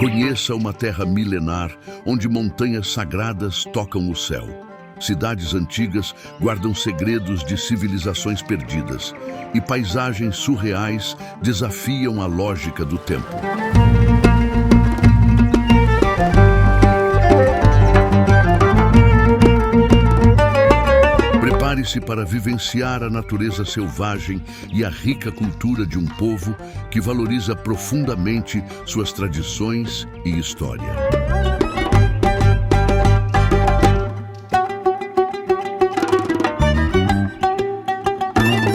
Conheça uma terra milenar, onde montanhas sagradas tocam o céu. Cidades antigas guardam segredos de civilizações perdidas, e paisagens surreais desafiam a lógica do tempo. Prepare-se para vivenciar a natureza selvagem e a rica cultura de um povo que valoriza profundamente suas tradições e história.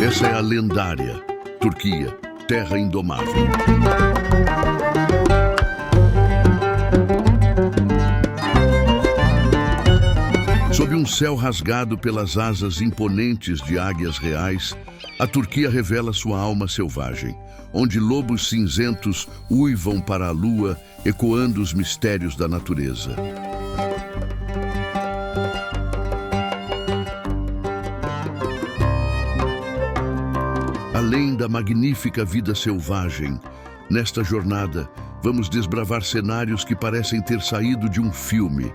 Essa é a lendária Turquia, terra indomável. Sob um céu rasgado pelas asas imponentes de águias reais, a Turquia revela sua alma selvagem, onde lobos cinzentos uivam para a lua, ecoando os mistérios da natureza. Além da magnífica vida selvagem, nesta jornada, vamos desbravar cenários que parecem ter saído de um filme,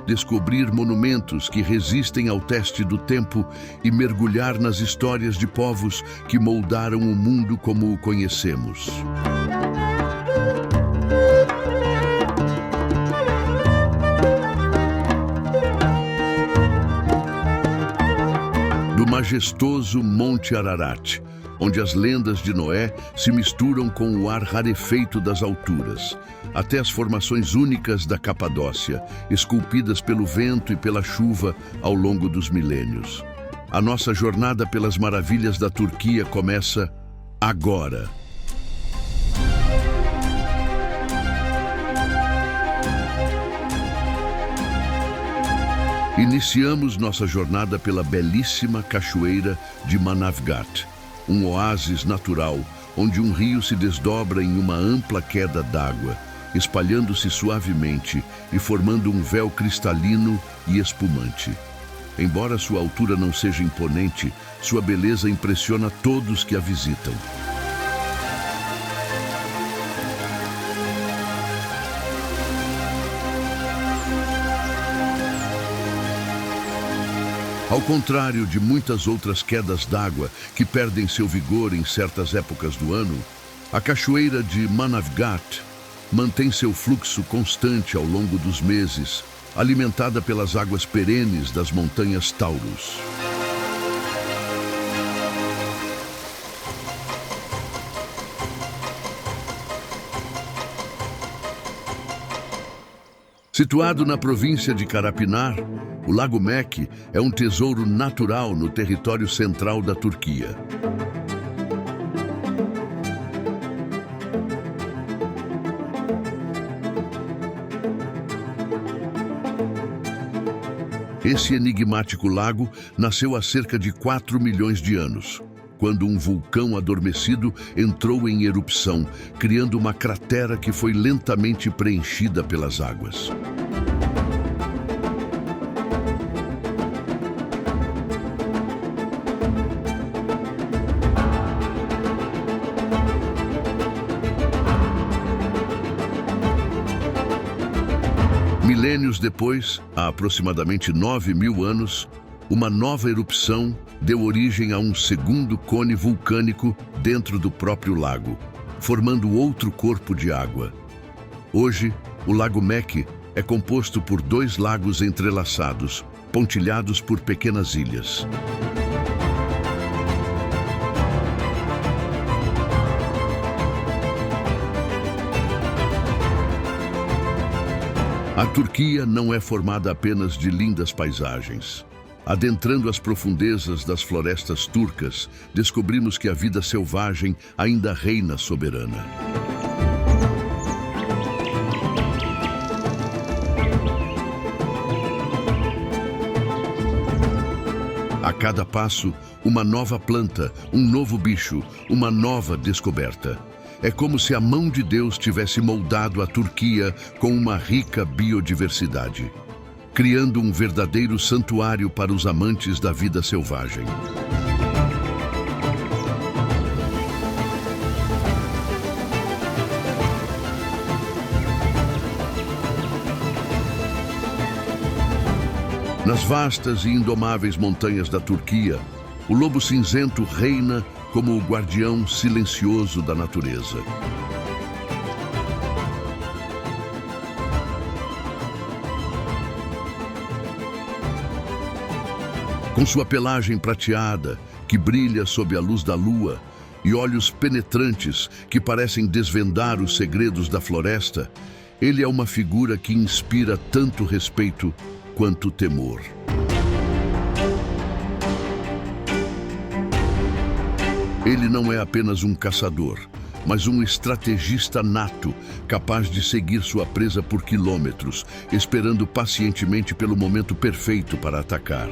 descobrir monumentos que resistem ao teste do tempo e mergulhar nas histórias de povos que moldaram o mundo como o conhecemos. Do majestoso Monte Ararat, onde as lendas de Noé se misturam com o ar rarefeito das alturas, até as formações únicas da Capadócia, esculpidas pelo vento e pela chuva ao longo dos milênios. A nossa jornada pelas maravilhas da Turquia começa agora. Iniciamos nossa jornada pela belíssima cachoeira de Manavgat, um oásis natural, onde um rio se desdobra em uma ampla queda d'água, espalhando-se suavemente e formando um véu cristalino e espumante. Embora sua altura não seja imponente, sua beleza impressiona todos que a visitam. Ao contrário de muitas outras quedas d'água que perdem seu vigor em certas épocas do ano, a cachoeira de Manavgat mantém seu fluxo constante ao longo dos meses, alimentada pelas águas perenes das montanhas Taurus. Situado na província de Karapinar, o Lago Meki é um tesouro natural no território central da Turquia. Esse enigmático lago nasceu há cerca de 4 milhões de anos, quando um vulcão adormecido entrou em erupção, criando uma cratera que foi lentamente preenchida pelas águas. Milênios depois, há aproximadamente 9.000 anos, uma nova erupção deu origem a um segundo cone vulcânico dentro do próprio lago, formando outro corpo de água. Hoje, o Lago Meki é composto por 2 lagos entrelaçados, pontilhados por pequenas ilhas. A Turquia não é formada apenas de lindas paisagens. Adentrando as profundezas das florestas turcas, descobrimos que a vida selvagem ainda reina soberana. A cada passo, uma nova planta, um novo bicho, uma nova descoberta. É como se a mão de Deus tivesse moldado a Turquia com uma rica biodiversidade, criando um verdadeiro santuário para os amantes da vida selvagem. Nas vastas e indomáveis montanhas da Turquia, o lobo cinzento reina como o guardião silencioso da natureza. Com sua pelagem prateada, que brilha sob a luz da lua, e olhos penetrantes que parecem desvendar os segredos da floresta, ele é uma figura que inspira tanto respeito quanto temor. Ele não é apenas um caçador, mas um estrategista nato, capaz de seguir sua presa por quilômetros, esperando pacientemente pelo momento perfeito para atacar.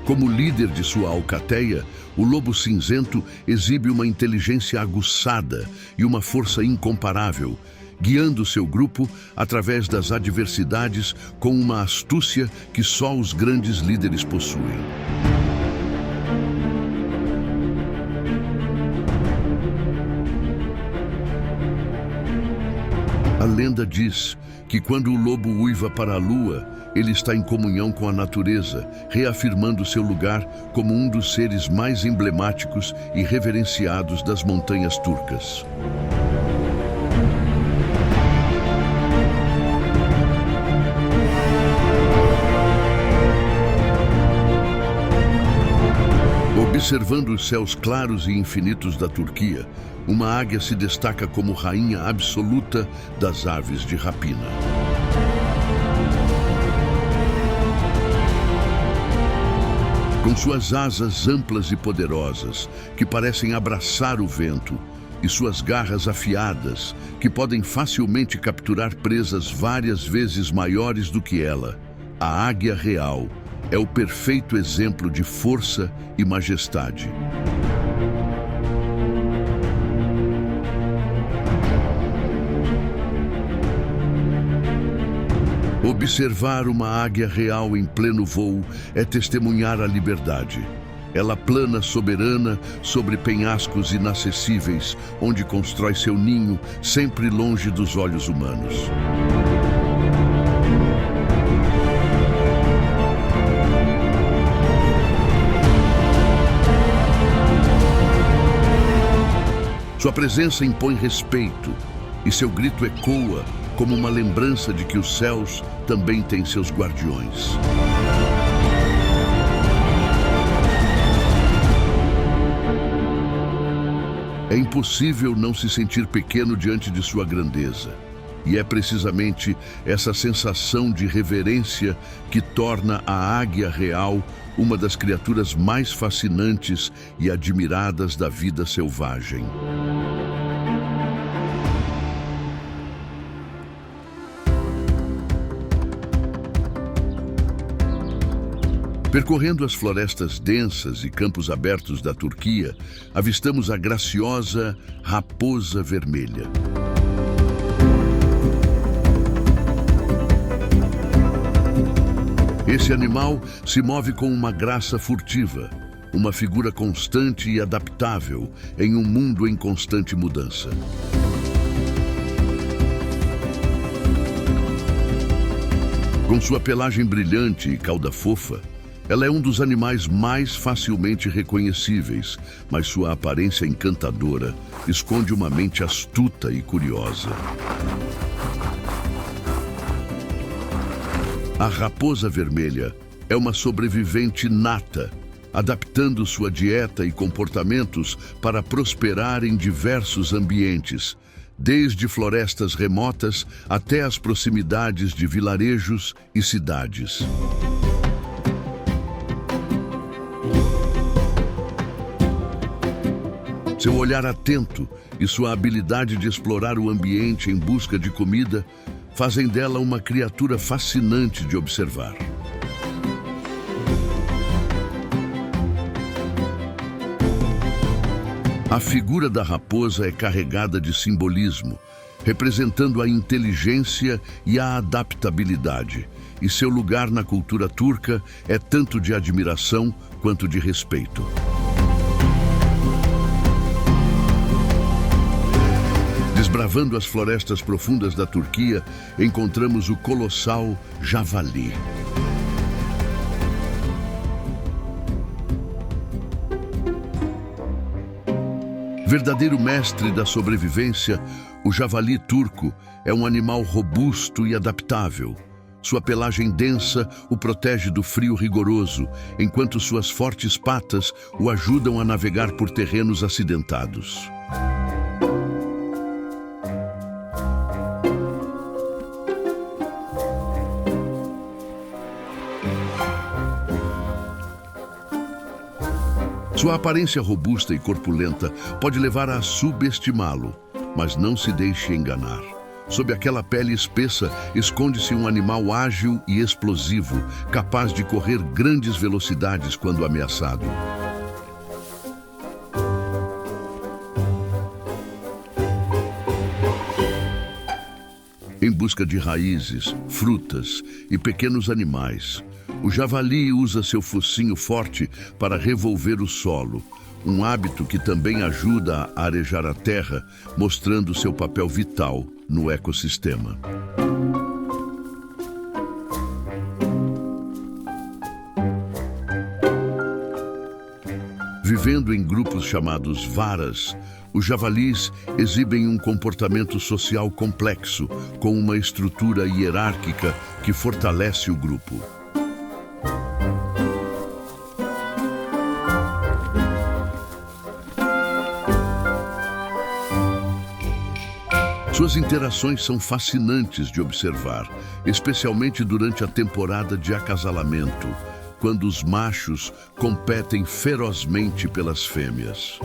Como líder de sua alcateia, o lobo cinzento exibe uma inteligência aguçada e uma força incomparável, guiando seu grupo através das adversidades com uma astúcia que só os grandes líderes possuem. A lenda diz que quando o lobo uiva para a lua, ele está em comunhão com a natureza, reafirmando seu lugar como um dos seres mais emblemáticos e reverenciados das montanhas turcas. Observando os céus claros e infinitos da Turquia, uma águia se destaca como rainha absoluta das aves de rapina. Com suas asas amplas e poderosas, que parecem abraçar o vento, e suas garras afiadas, que podem facilmente capturar presas várias vezes maiores do que ela, a águia real é o perfeito exemplo de força e majestade. Observar uma águia real em pleno voo é testemunhar a liberdade. Ela plana soberana sobre penhascos inacessíveis, onde constrói seu ninho, sempre longe dos olhos humanos. Sua presença impõe respeito, e seu grito ecoa como uma lembrança de que os céus também têm seus guardiões. É impossível não se sentir pequeno diante de sua grandeza. E é precisamente essa sensação de reverência que torna a águia real uma das criaturas mais fascinantes e admiradas da vida selvagem. Percorrendo as florestas densas e campos abertos da Turquia, avistamos a graciosa raposa vermelha. Esse animal se move com uma graça furtiva, uma figura constante e adaptável em um mundo em constante mudança. Com sua pelagem brilhante e cauda fofa, ela é um dos animais mais facilmente reconhecíveis, mas sua aparência encantadora esconde uma mente astuta e curiosa. A raposa vermelha é uma sobrevivente nata, adaptando sua dieta e comportamentos para prosperar em diversos ambientes, desde florestas remotas até as proximidades de vilarejos e cidades. Seu olhar atento e sua habilidade de explorar o ambiente em busca de comida fazem dela uma criatura fascinante de observar. A figura da raposa é carregada de simbolismo, representando a inteligência e a adaptabilidade, e seu lugar na cultura turca é tanto de admiração quanto de respeito. Desbravando as florestas profundas da Turquia, encontramos o colossal javali. Verdadeiro mestre da sobrevivência, o javali turco é um animal robusto e adaptável. Sua pelagem densa o protege do frio rigoroso, enquanto suas fortes patas o ajudam a navegar por terrenos acidentados. Sua aparência robusta e corpulenta pode levar a subestimá-lo, mas não se deixe enganar. Sob aquela pele espessa esconde-se um animal ágil e explosivo, capaz de correr grandes velocidades quando ameaçado. Em busca de raízes, frutas e pequenos animais, o javali usa seu focinho forte para revolver o solo, um hábito que também ajuda a arejar a terra, mostrando seu papel vital no ecossistema. Vivendo em grupos chamados varas, os javalis exibem um comportamento social complexo, com uma estrutura hierárquica que fortalece o grupo. Suas interações são fascinantes de observar, especialmente durante a temporada de acasalamento, quando os machos competem ferozmente pelas fêmeas.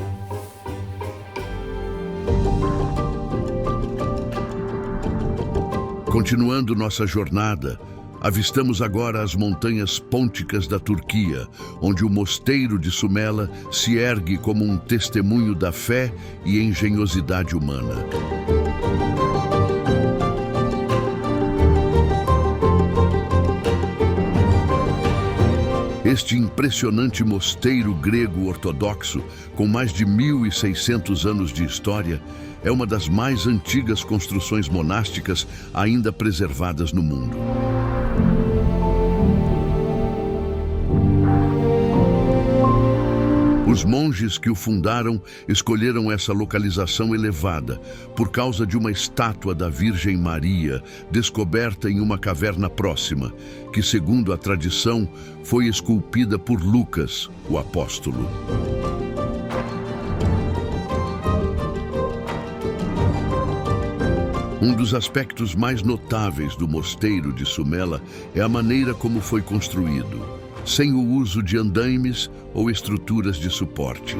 Continuando nossa jornada, avistamos agora as montanhas pônticas da Turquia, onde o mosteiro de Sumela se ergue como um testemunho da fé e engenhosidade humana. Este impressionante mosteiro grego ortodoxo, com mais de 1.600 anos de história, é uma das mais antigas construções monásticas ainda preservadas no mundo. Os monges que o fundaram escolheram essa localização elevada por causa de uma estátua da Virgem Maria descoberta em uma caverna próxima, que, segundo a tradição, foi esculpida por Lucas, o apóstolo. Um dos aspectos mais notáveis do mosteiro de Sumela é a maneira como foi construído, sem o uso de andaimes ou estruturas de suporte.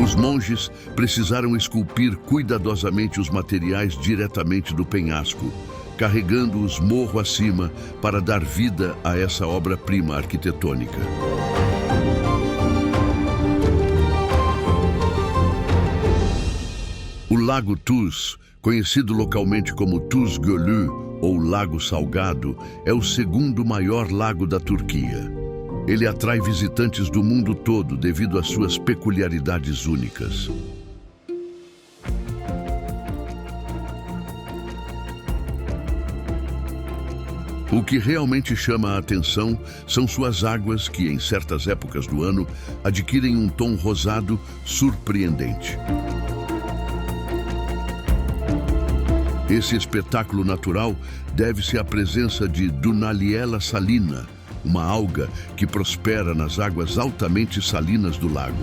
Os monges precisaram esculpir cuidadosamente os materiais diretamente do penhasco, carregando-os morro acima para dar vida a essa obra-prima arquitetônica. O Lago Tuz, conhecido localmente como Tuz Gölü ou Lago Salgado, é o segundo maior lago da Turquia. Ele atrai visitantes do mundo todo devido às suas peculiaridades únicas. O que realmente chama a atenção são suas águas que, em certas épocas do ano, adquirem um tom rosado surpreendente. Esse espetáculo natural deve-se à presença de Dunaliella salina, uma alga que prospera nas águas altamente salinas do lago.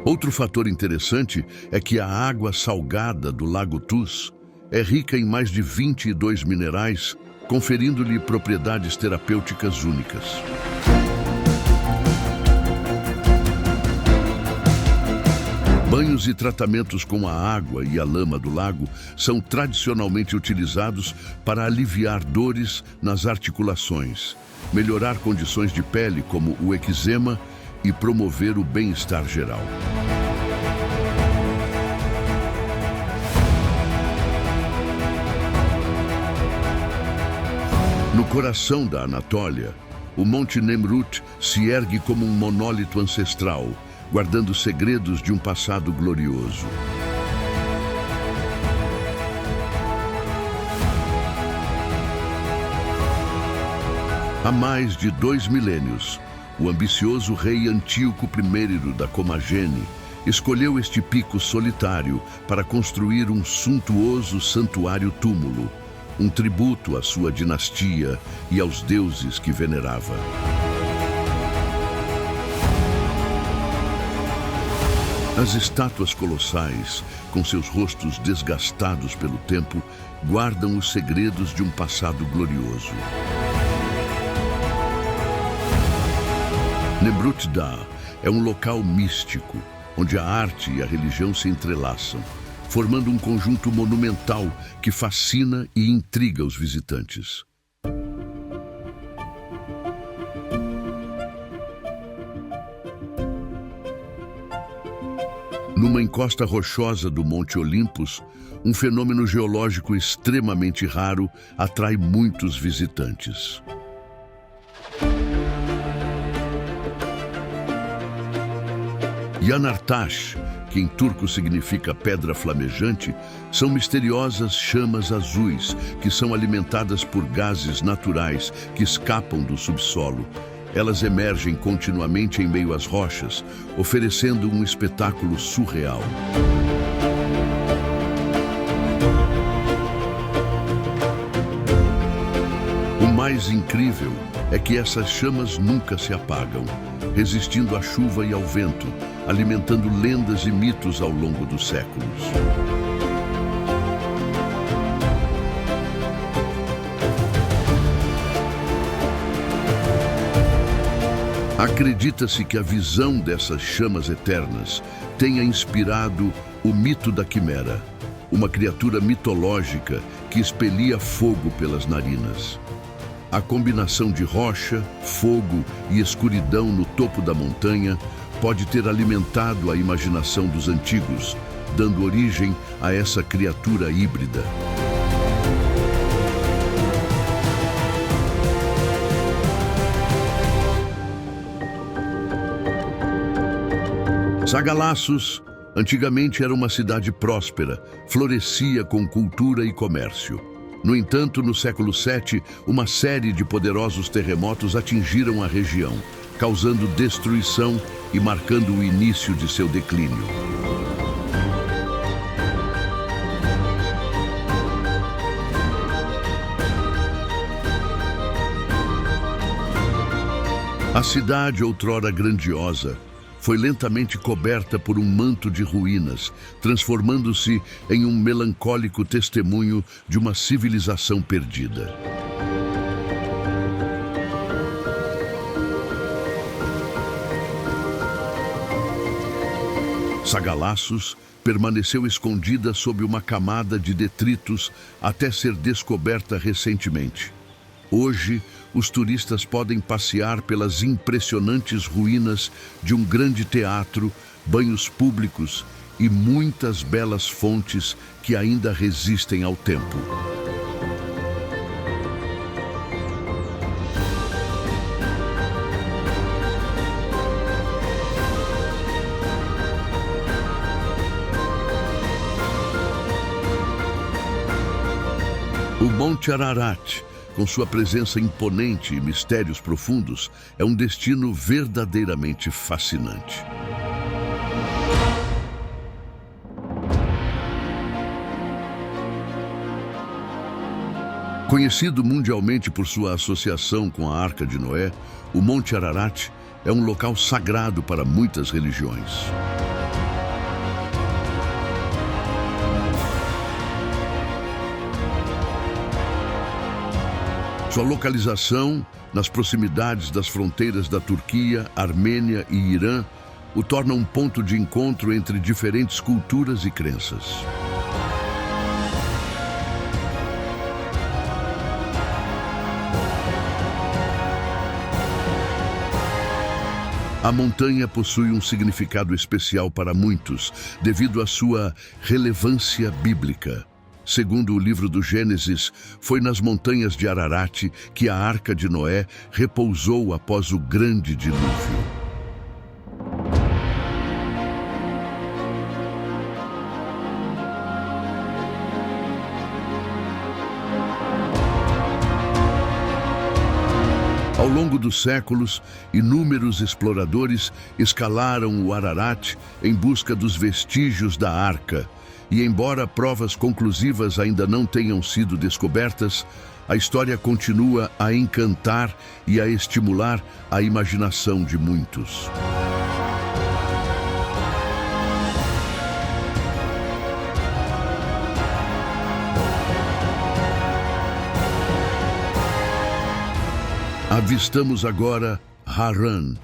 Outro fator interessante é que a água salgada do Lago Tuz é rica em mais de 22 minerais, conferindo-lhe propriedades terapêuticas únicas. Banhos e tratamentos com a água e a lama do lago são tradicionalmente utilizados para aliviar dores nas articulações, melhorar condições de pele como o eczema e promover o bem-estar geral. No coração da Anatólia, o Monte Nemrut se ergue como um monólito ancestral, guardando segredos de um passado glorioso. Há mais de 2 milênios, o ambicioso rei Antíoco I da Comagene escolheu este pico solitário para construir um suntuoso santuário-túmulo, um tributo à sua dinastia e aos deuses que venerava. As estátuas colossais, com seus rostos desgastados pelo tempo, guardam os segredos de um passado glorioso. Nemrut Da é um local místico, onde a arte e a religião se entrelaçam, formando um conjunto monumental que fascina e intriga os visitantes. Numa encosta rochosa do Monte Olympus, um fenômeno geológico extremamente raro atrai muitos visitantes. Yanartaş, que em turco significa pedra flamejante, são misteriosas chamas azuis que são alimentadas por gases naturais que escapam do subsolo. Elas emergem continuamente em meio às rochas, oferecendo um espetáculo surreal. O mais incrível é que essas chamas nunca se apagam, resistindo à chuva e ao vento, alimentando lendas e mitos ao longo dos séculos. Acredita-se que a visão dessas chamas eternas tenha inspirado o mito da Quimera, uma criatura mitológica que expelia fogo pelas narinas. A combinação de rocha, fogo e escuridão no topo da montanha pode ter alimentado a imaginação dos antigos, dando origem a essa criatura híbrida. Sagalassos, antigamente era uma cidade próspera, florescia com cultura e comércio. No entanto, no século VII, uma série de poderosos terremotos atingiram a região, causando destruição e marcando o início de seu declínio. A cidade, outrora grandiosa, foi lentamente coberta por um manto de ruínas, transformando-se em um melancólico testemunho de uma civilização perdida. Sagalassos permaneceu escondida sob uma camada de detritos até ser descoberta recentemente. Hoje, os turistas podem passear pelas impressionantes ruínas de um grande teatro, banhos públicos e muitas belas fontes que ainda resistem ao tempo. O Monte Ararat, com sua presença imponente e mistérios profundos, é um destino verdadeiramente fascinante. Conhecido mundialmente por sua associação com a Arca de Noé, o Monte Ararat é um local sagrado para muitas religiões. Sua localização, nas proximidades das fronteiras da Turquia, Armênia e Irã, o torna um ponto de encontro entre diferentes culturas e crenças. A montanha possui um significado especial para muitos, devido à sua relevância bíblica. Segundo o livro do Gênesis, foi nas montanhas de Ararat que a arca de Noé repousou após o grande dilúvio. Ao longo dos séculos, inúmeros exploradores escalaram o Ararat em busca dos vestígios da arca. E embora provas conclusivas ainda não tenham sido descobertas, a história continua a encantar e a estimular a imaginação de muitos. Avistamos agora Haran,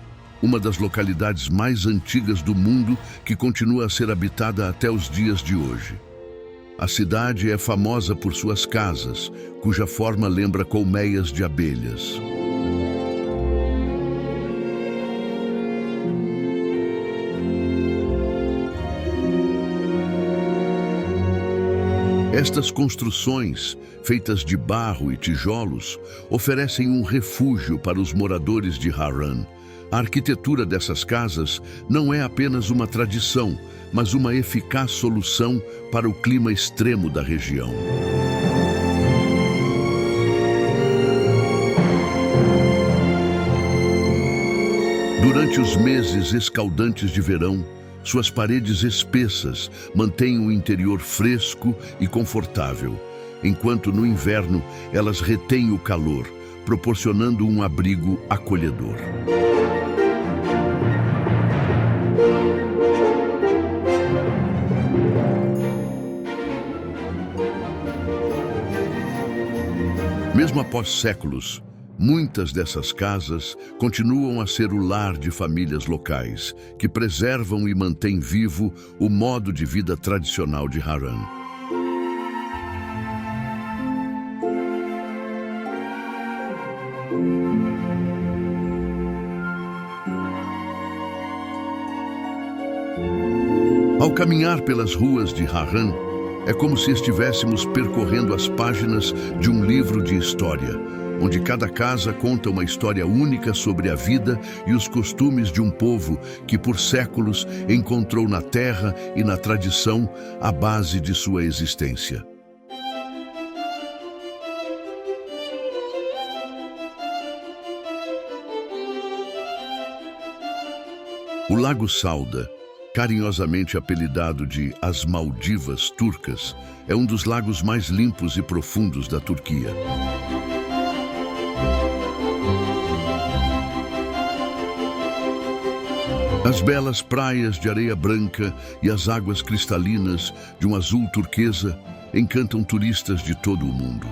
uma das localidades mais antigas do mundo que continua a ser habitada até os dias de hoje. A cidade é famosa por suas casas, cuja forma lembra colmeias de abelhas. Estas construções, feitas de barro e tijolos, oferecem um refúgio para os moradores de Haran. A arquitetura dessas casas não é apenas uma tradição, mas uma eficaz solução para o clima extremo da região. Durante os meses escaldantes de verão, suas paredes espessas mantêm o interior fresco e confortável, enquanto no inverno elas retêm o calor, proporcionando um abrigo acolhedor. Mesmo após séculos, muitas dessas casas continuam a ser o lar de famílias locais, que preservam e mantêm vivo o modo de vida tradicional de Haran. Ao caminhar pelas ruas de Haran, é como se estivéssemos percorrendo as páginas de um livro de história, onde cada casa conta uma história única sobre a vida e os costumes de um povo que por séculos encontrou na terra e na tradição a base de sua existência. O Lago Sauda, carinhosamente apelidado de As Maldivas Turcas, é um dos lagos mais limpos e profundos da Turquia. As belas praias de areia branca e as águas cristalinas de um azul turquesa encantam turistas de todo o mundo.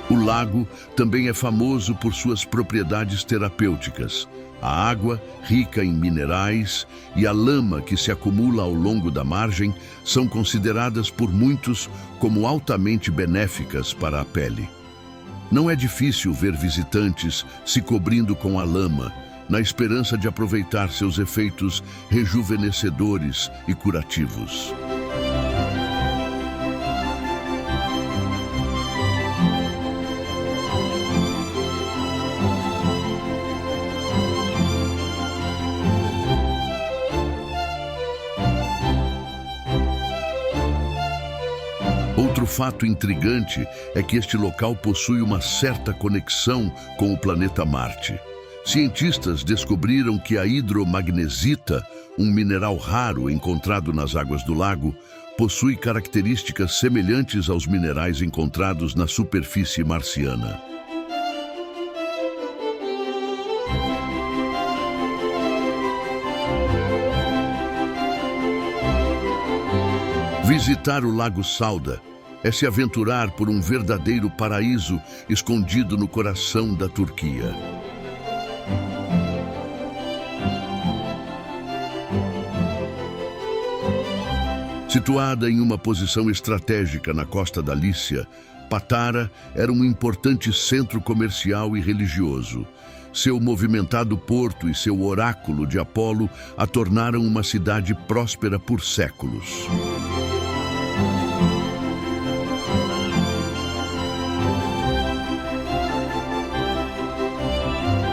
O lago também é famoso por suas propriedades terapêuticas. A água, rica em minerais, e a lama que se acumula ao longo da margem são consideradas por muitos como altamente benéficas para a pele. Não é difícil ver visitantes se cobrindo com a lama, na esperança de aproveitar seus efeitos rejuvenescedores e curativos. Outro fato intrigante é que este local possui uma certa conexão com o planeta Marte. Cientistas descobriram que a hidromagnesita, um mineral raro encontrado nas águas do lago, possui características semelhantes aos minerais encontrados na superfície marciana. Visitar o Lago Sauda é se aventurar por um verdadeiro paraíso escondido no coração da Turquia. Situada em uma posição estratégica na costa da Lícia, Patara era um importante centro comercial e religioso. Seu movimentado porto e seu oráculo de Apolo a tornaram uma cidade próspera por séculos.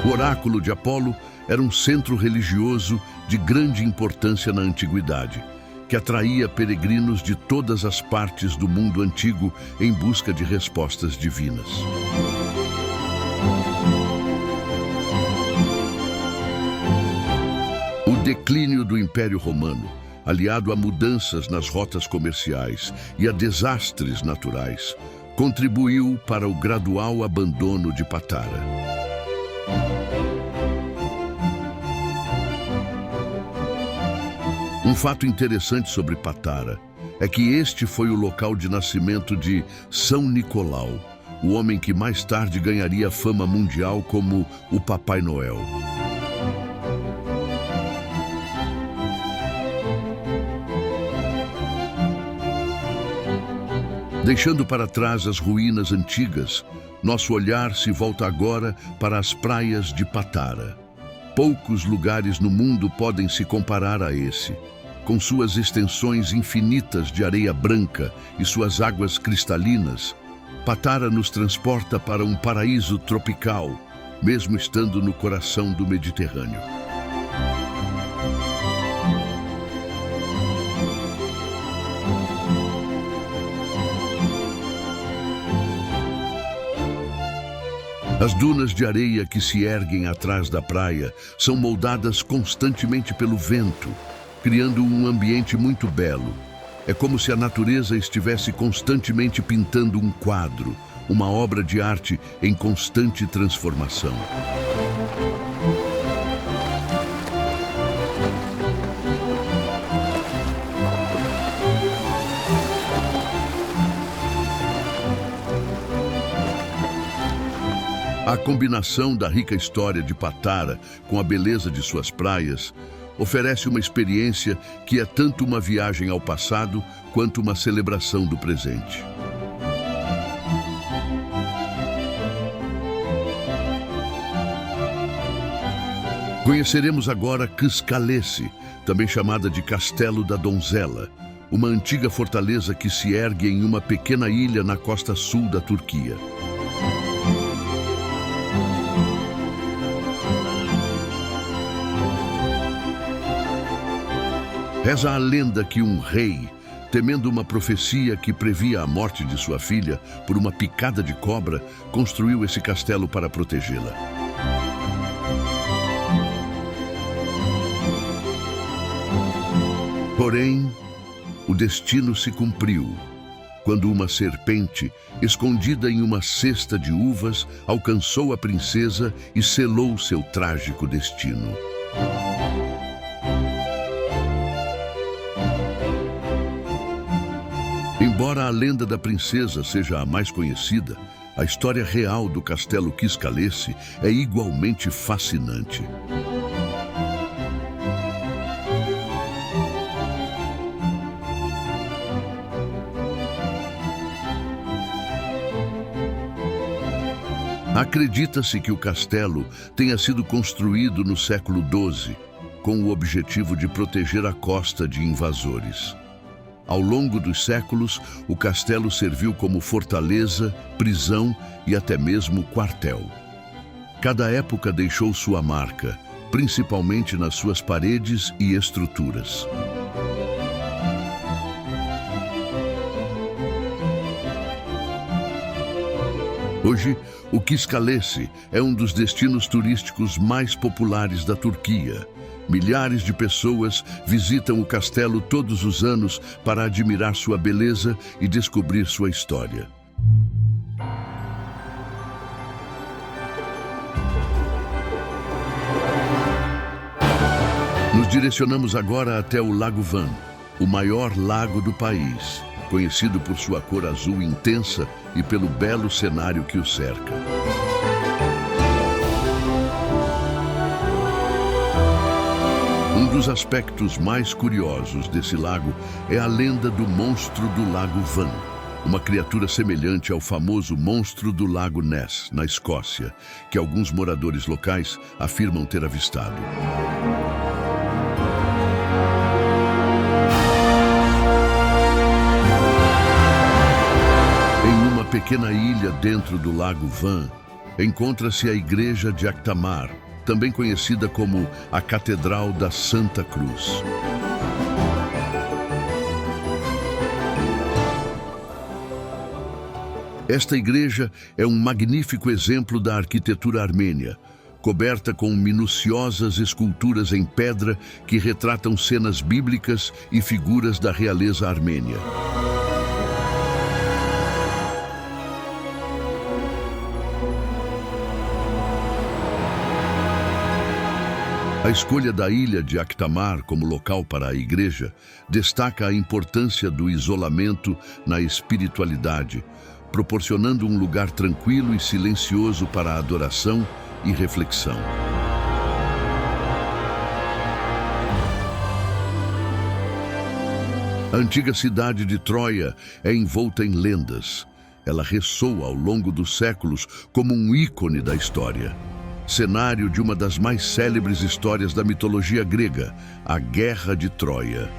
O oráculo de Apolo era um centro religioso de grande importância na antiguidade, que atraía peregrinos de todas as partes do mundo antigo em busca de respostas divinas. O declínio do Império Romano, aliado a mudanças nas rotas comerciais e a desastres naturais, contribuiu para o gradual abandono de Patara. Um fato interessante sobre Patara é que este foi o local de nascimento de São Nicolau, o homem que mais tarde ganharia fama mundial como o Papai Noel. Deixando para trás as ruínas antigas, nosso olhar se volta agora para as praias de Patara. Poucos lugares no mundo podem se comparar a esse. Com suas extensões infinitas de areia branca e suas águas cristalinas, Patara nos transporta para um paraíso tropical, mesmo estando no coração do Mediterrâneo. As dunas de areia que se erguem atrás da praia são moldadas constantemente pelo vento, criando um ambiente muito belo. É como se a natureza estivesse constantemente pintando um quadro, uma obra de arte em constante transformação. A combinação da rica história de Patara com a beleza de suas praias oferece uma experiência que é tanto uma viagem ao passado quanto uma celebração do presente. Conheceremos agora Kıskalesi, também chamada de Castelo da Donzela, uma antiga fortaleza que se ergue em uma pequena ilha na costa sul da Turquia. Reza a lenda que um rei, temendo uma profecia que previa a morte de sua filha por uma picada de cobra, construiu esse castelo para protegê-la. Porém, o destino se cumpriu, quando uma serpente, escondida em uma cesta de uvas, alcançou a princesa e selou seu trágico destino. Embora a lenda da princesa seja a mais conhecida, a história real do castelo Kıskalesi é igualmente fascinante. Acredita-se que o castelo tenha sido construído no século XII, com o objetivo de proteger a costa de invasores. Ao longo dos séculos, o castelo serviu como fortaleza, prisão e até mesmo quartel. Cada época deixou sua marca, principalmente nas suas paredes e estruturas. Hoje, o Kıskalesi é um dos destinos turísticos mais populares da Turquia. Milhares de pessoas visitam o castelo todos os anos para admirar sua beleza e descobrir sua história. Nos direcionamos agora até o Lago Van, o maior lago do país, conhecido por sua cor azul intensa e pelo belo cenário que o cerca. Um dos aspectos mais curiosos desse lago é a lenda do monstro do Lago Van, uma criatura semelhante ao famoso monstro do Lago Ness, na Escócia, que alguns moradores locais afirmam ter avistado. Em uma pequena ilha dentro do Lago Van, encontra-se a Igreja de Actamar, também conhecida como a Catedral da Santa Cruz. Esta igreja é um magnífico exemplo da arquitetura armênia, coberta com minuciosas esculturas em pedra que retratam cenas bíblicas e figuras da realeza armênia. A escolha da ilha de Actamar como local para a igreja destaca a importância do isolamento na espiritualidade, proporcionando um lugar tranquilo e silencioso para a adoração e reflexão. A antiga cidade de Troia é envolta em lendas. Ela ressoa ao longo dos séculos como um ícone da história. Cenário de uma das mais célebres histórias da mitologia grega, a Guerra de Troia.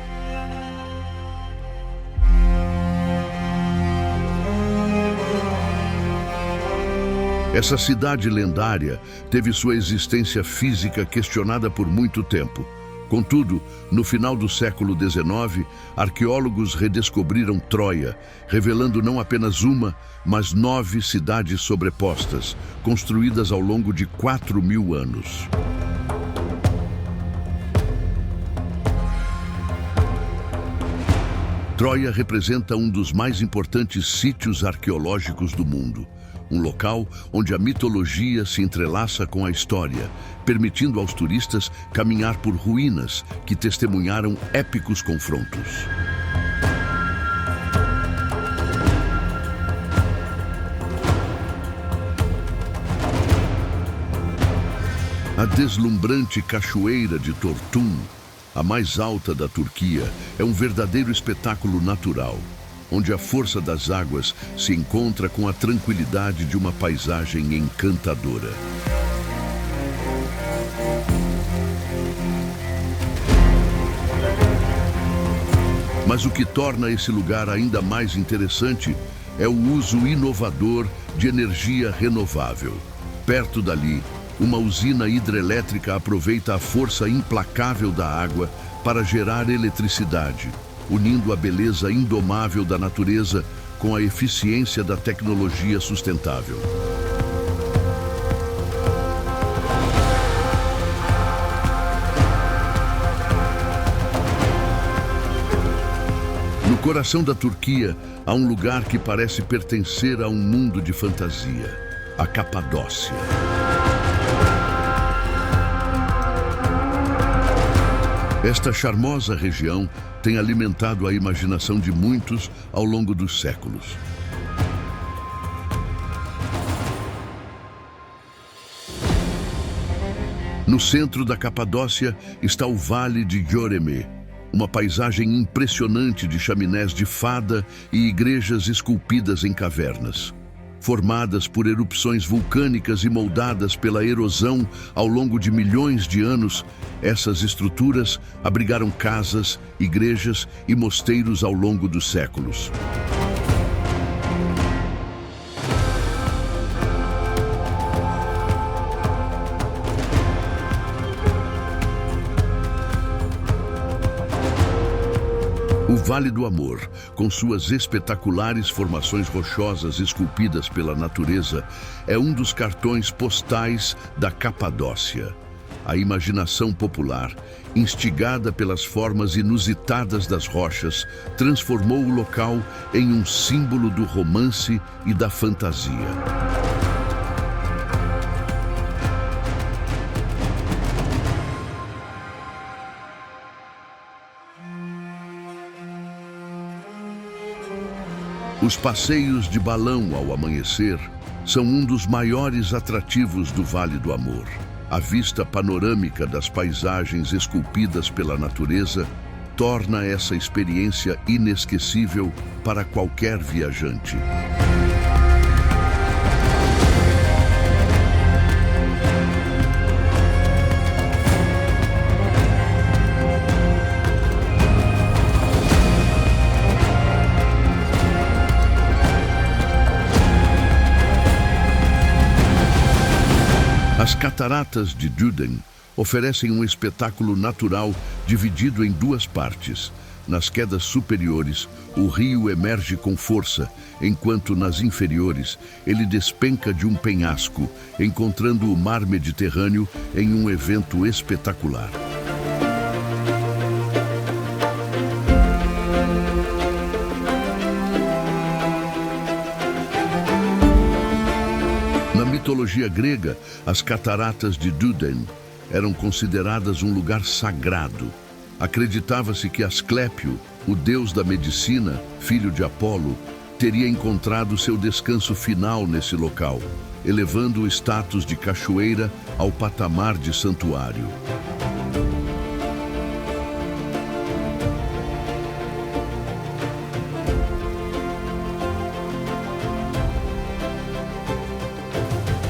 Essa cidade lendária teve sua existência física questionada por muito tempo. Contudo, no final do século XIX, arqueólogos redescobriram Troia, revelando não apenas uma, mas 9 cidades sobrepostas, construídas ao longo de 4.000 anos. Troia representa um dos mais importantes sítios arqueológicos do mundo. Um local onde a mitologia se entrelaça com a história, permitindo aos turistas caminhar por ruínas que testemunharam épicos confrontos. A deslumbrante cachoeira de Tortum, a mais alta da Turquia, é um verdadeiro espetáculo natural, onde a força das águas se encontra com a tranquilidade de uma paisagem encantadora. Mas o que torna esse lugar ainda mais interessante é o uso inovador de energia renovável. Perto dali, uma usina hidrelétrica aproveita a força implacável da água para gerar eletricidade, unindo a beleza indomável da natureza com a eficiência da tecnologia sustentável. No coração da Turquia, há um lugar que parece pertencer a um mundo de fantasia, a Capadócia. Esta charmosa região tem alimentado a imaginação de muitos ao longo dos séculos. No centro da Capadócia está o Vale de Göreme, uma paisagem impressionante de chaminés de fada e igrejas esculpidas em cavernas. Formadas por erupções vulcânicas e moldadas pela erosão ao longo de milhões de anos, essas estruturas abrigaram casas, igrejas e mosteiros ao longo dos séculos. O Vale do Amor, com suas espetaculares formações rochosas esculpidas pela natureza, é um dos cartões postais da Capadócia. A imaginação popular, instigada pelas formas inusitadas das rochas, transformou o local em um símbolo do romance e da fantasia. Os passeios de balão ao amanhecer são um dos maiores atrativos do Vale do Amor. A vista panorâmica das paisagens esculpidas pela natureza torna essa experiência inesquecível para qualquer viajante. As cataratas de Duden oferecem um espetáculo natural dividido em duas partes. Nas quedas superiores, o rio emerge com força, enquanto nas inferiores, ele despenca de um penhasco, encontrando o mar Mediterrâneo em um evento espetacular. Na mitologia grega, as cataratas de Duden eram consideradas um lugar sagrado. Acreditava-se que Asclépio, o deus da medicina, filho de Apolo, teria encontrado seu descanso final nesse local, elevando o status de cachoeira ao patamar de santuário.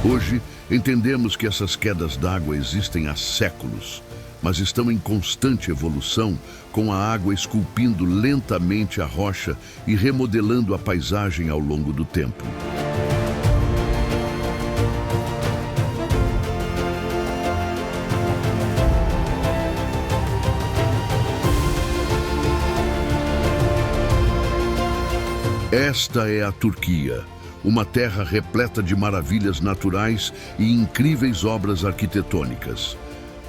Hoje, entendemos que essas quedas d'água existem há séculos, mas estão em constante evolução, com a água esculpindo lentamente a rocha e remodelando a paisagem ao longo do tempo. Esta é a Turquia, uma terra repleta de maravilhas naturais e incríveis obras arquitetônicas.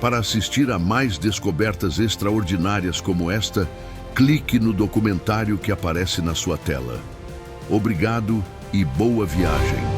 Para assistir a mais descobertas extraordinárias como esta, clique no documentário que aparece na sua tela. Obrigado e boa viagem!